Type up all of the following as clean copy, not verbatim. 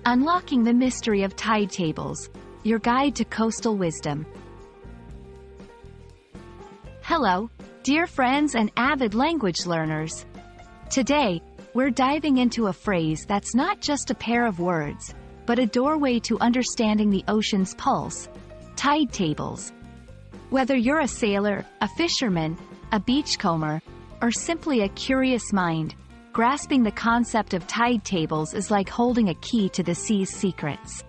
Unlocking the Mystery of Tide Tables, your guide to coastal wisdom. Hello, dear friends and avid language learners. Today, we're diving into a phrase that's not just a pair of words, but a doorway to understanding the ocean's pulse: tide tables. Whether you're a sailor, a fisherman, a beachcomber, or simply a curious mind, grasping the concept of tide tables is like holding a key to the sea's secrets.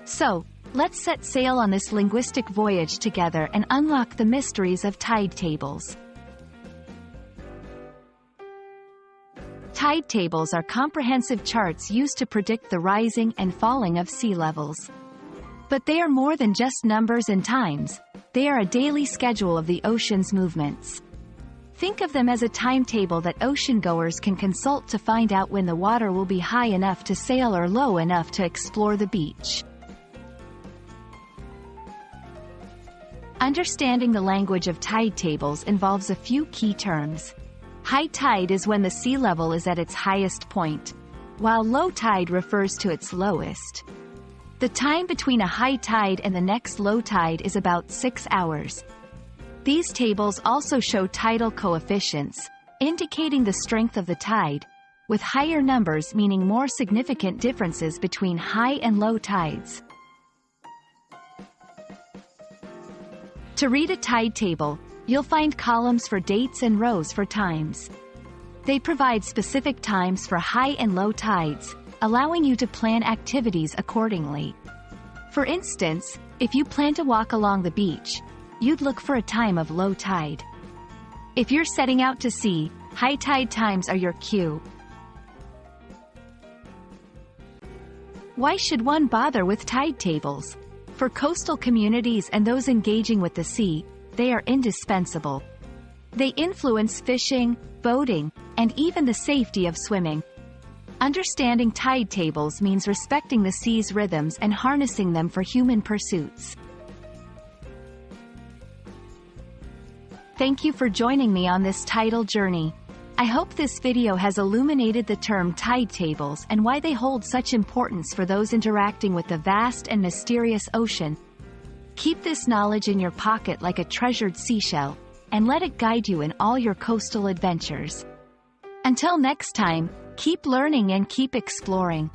So, let's set sail on this linguistic voyage together and unlock the mysteries of tide tables. Tide tables are comprehensive charts used to predict the rising and falling of sea levels. But they are more than just numbers and times. They are a daily schedule of the ocean's movements. Think of them as a timetable that oceangoers can consult to find out when the water will be high enough to sail or low enough to explore the beach. Understanding the language of tide tables involves a few key terms. High tide is when the sea level is at its highest point, while low tide refers to its lowest. The time between a high tide and the next low tide is about 6 hours. These tables also show tidal coefficients, indicating the strength of the tide, with higher numbers meaning more significant differences between high and low tides. To read a tide table, you'll find columns for dates and rows for times. They provide specific times for high and low tides, allowing you to plan activities accordingly. For instance, if you plan to walk along the beach, you'd look for a time of low tide. If you're setting out to sea, high tide times are your cue. Why should one bother with tide tables? For coastal communities and those engaging with the sea, they are indispensable. They influence fishing, boating, and even the safety of swimming. Understanding tide tables means respecting the sea's rhythms and harnessing them for human pursuits. Thank you for joining me on this tidal journey. I hope this video has illuminated the term tide tables and why they hold such importance for those interacting with the vast and mysterious ocean. Keep this knowledge in your pocket like a treasured seashell, and let it guide you in all your coastal adventures. Until next time, keep learning and keep exploring.